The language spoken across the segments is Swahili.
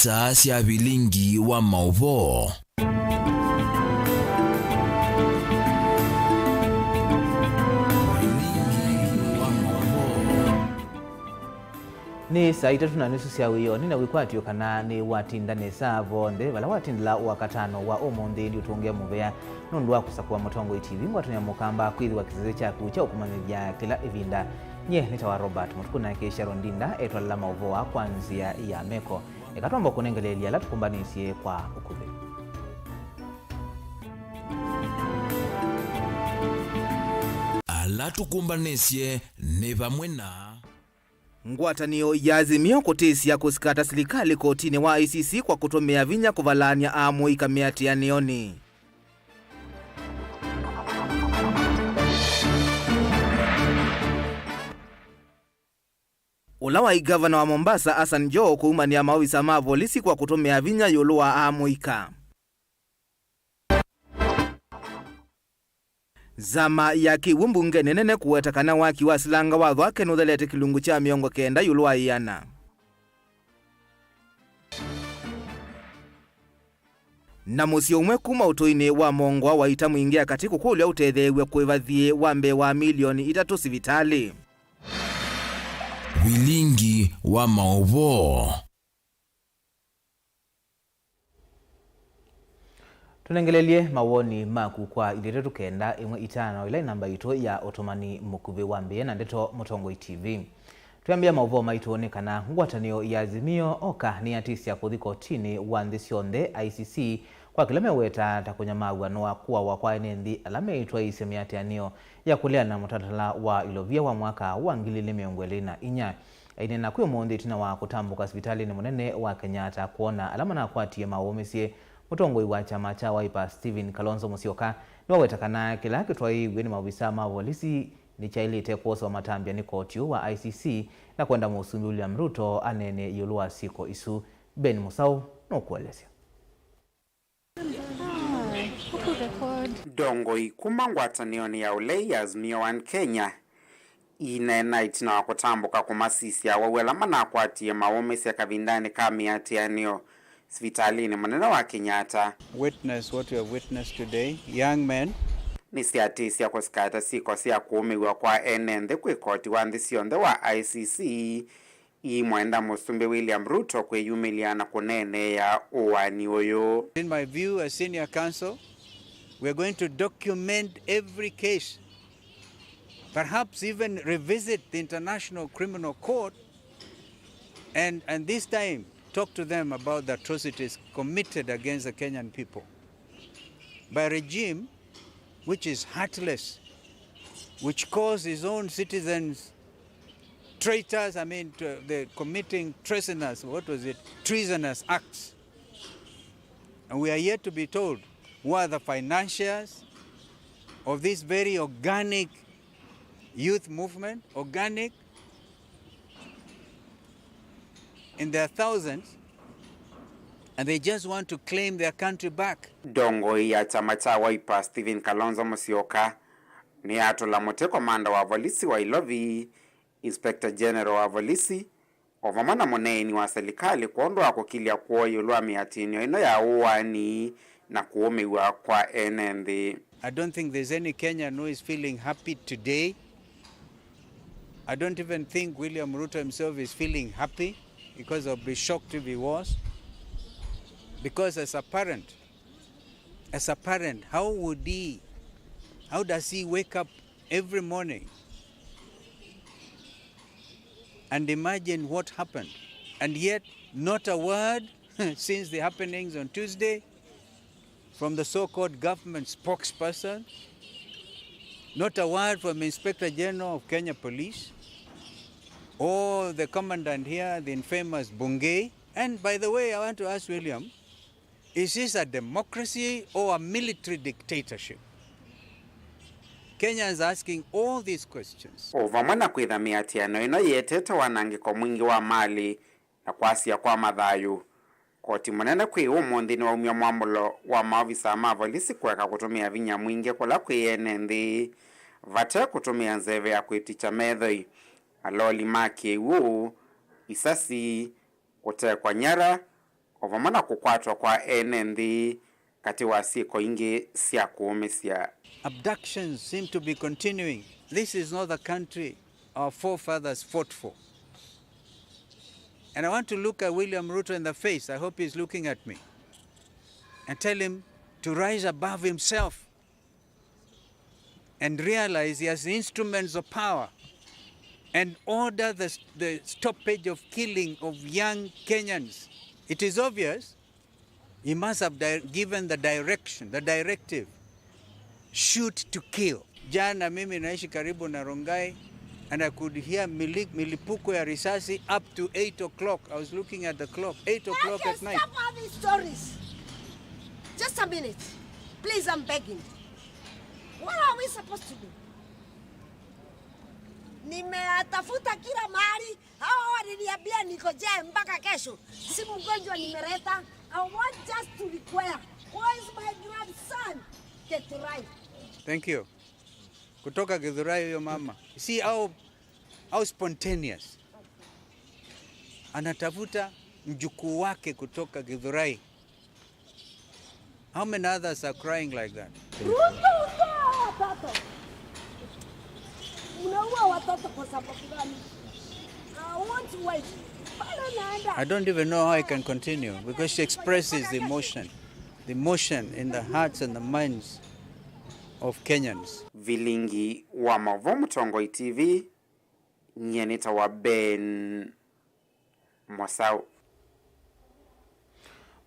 isaa cia vilingi wa mauvoo. Ni saa 3:30 cia wiyoni na wikwatio kana ni watindane saa vonde vala watindila wakatano wa omonde ndi utungia muvea nundu wa kusakua Mutongo TV ngwatunya mukamba kwithiwa kizazi chaku cha ukumanyithia kila ivinda. Nye nitawa Robert Mutukuna ke Sharon Dinda etwalala mauvoa kwanzia ya meko ekatomba kunengelelia la tukumbanisye kwa ukuvi. Ala tukumbanisye ni vamwe na ngwatanio ya Azimio kutisia kusikata serikali kotini wa ICC kwa kutomea vinya kuvalania amu ikamiatianioni. Ulawa gavana wa Mombasa Hassan Joho kuumania maofisa ma polisi kwa kutomea vinya yulu wa amu ika. Zama ya kiwumbunge nenene kuwetakana waki wa silanga wa dhwake nudhalete kilungu cha miongo kenda yulu wa iyana. Na musio umwe kuma utoine wa mongwa wa itamu ingia katiku kulia utethewe kuevadhie wambe wa milioni 3 sivitali. vilingi wa mauvoo. Tunengelelie mawoni maku kwa iletetu kenda imwe itano ila namba ito ya otomani mukuvi wambie na ndeto Mutongo TV. Tuambia mauvo maituonekana ngwatanio ya Azimio oka ni atisia kuthi kotini wa nthi cionthe ICC kwa kila meweta takunyamagwa noa kuwa wakwa enendi alame itwa isemiatianio ya kuleana mutatala wa ilovia wa mwaka wa 2024. Ainena kuyo mondi tina wa kutambuka hospitali ni munene wa Kenyatta kuona alama na kwatie maumisye Mutongo wa chama cha Wiper Stephen Kalonzo Musyoka ni wawetakana kila kitwai gweni mawisa mavolisi ni chailite kuosa wa matambia ni kotiu wa ICC na kwenda Musumbi William Ruto anene yulua siko isu. Ben Musau no kuelezea. Dongoi kuma ngwatanioni ya ulei ya Azimio wa Kenya inena itina wa kutambuka kumasisi ya wawela mana kwatie maomesi ya kavindani kamiatianio hospitalini munene wa Kenyatta. Witness what we have witnessed today, young men ni siatisi ya kusikata siko siya kuumiwa kwa enende kwikoti wa nthi cionthe wa ICC imwenda Musumbi William Ruto kweyumiliana kunene ya uwani uyu. In my view as senior counsel, we are going to document every case, perhaps even revisit the International Criminal Court and this time talk to them about the atrocities committed against the Kenyan people by a regime which is heartless, which calls his own citizens traitors, they're committing treasonous, treasonous acts. And we are yet to be told who are the financiers of this very organic youth movement, organic in their thousands, and they just want to claim their country back. Dongoi ya chama cha Wiper Stephen Kalonzo Musyoka ni atula mote komanda wa polisi wa Ilovi, Inspector General wa polisi ovamana moneni wa serikali kuondoa kukilia kuo yulua miatinio ino ya uwani na kuumiwa kwa enendi. I don't think there's any Kenyan who is feeling happy today. I don't even think William Ruto himself is feeling happy because of the shock if he was. Because as a parent, how does he wake up every morning and imagine what happened? And yet not a word since the happenings on Tuesday from the so-called government spokesperson, not a word from Inspector General of Kenya Police, or the commandant here, the infamous Bungei. And by the way, I want to ask William, is this a democracy or a military dictatorship? Kenyans asking all these questions. Ovamana kwithamia tiano ino yetete wanangiko mwingi wa mali na kwasia kwa madhayu. Koti munene kwi umundi ni waumia mwamulo wa maofisa ma polisi kweka kutumia vinya mwingi kula kwiyenendi vate kutumia nzeve ya kuiticha methoi aloli maki uu isasi kutekwa nyara ovamana kukwatwa kwa ene nthi kati wa siku ingi sia kuumisya. Abductions seem to be continuing. This is not the country our forefathers fought for. And I want to look at William Ruto in the face. I hope he's looking at me. And tell him to rise above himself and realize he has the instruments of power and order the stoppage of killing of young Kenyans. It is obvious he must have given the directive, shoot to kill. Jana mimi naishi karibu na Rongai, and I could hear milipuko ya risasi up to 8 o'clock. I was looking at the clock, 8 o'clock at night. Stop all these stories. Just a minute. Please, I'm begging. What are we supposed to do? Nimeatafuta kila mahali. Hawa waliniambia nikoje mpaka kesho. Si mgonjwa nimeleta. I want just to require. Where is my grandson? Get right. Thank you. Kutoka Githurai huyo mama. See how spontaneous. Anatafuta mjukuu wake kutoka Githurai. How many others are crying like that? I don't even know how I can continue because she expresses the emotion in the hearts and the minds of Kenyans. Vilingi wa Mauvoo Mutongoi TV, nyenita wa Ben Mwasau.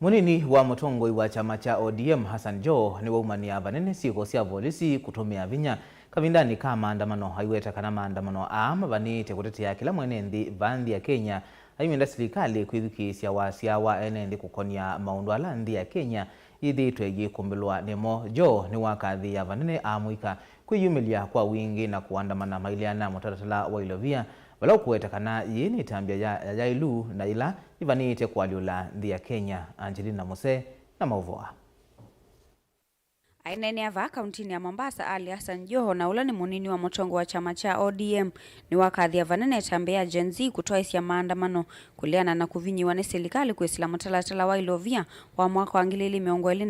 Munini wa Mutongoi wa chama cha ODM Hassan Joho ni waumania vanene siku cia polisi kutumia vinya kavindani ka maandamano haiweta kana maandamano ama vanite kutetea kila mwene nthi vanthi ya Kenya aimenda serikali kwithikisya wasia wa ene nthi kukonia maundu ala nthi ya Kenya ithitwe gikumbilwa nimo. Joho ni wakathi ya vanene amuika kwiyumilia kwa wingi na kuandamana mailiana mutaratala wa ilovia vala kuweta kana yini tambia ya yailu na ila ivanite kwaliula nthi ya Kenya. Angelina Mose na Mauvoa. Ainene ava kauntini ya Mombasa Ali Hassan Joho na ula ni munini wa mutongo wa chama cha ODM ni wakathi ya vanene tambia Gen Z kutoa isia maandamano kuliana na kuvinyiwa ni serikali kuisila mutaratala wa ilovia wa mwaka wa 2020.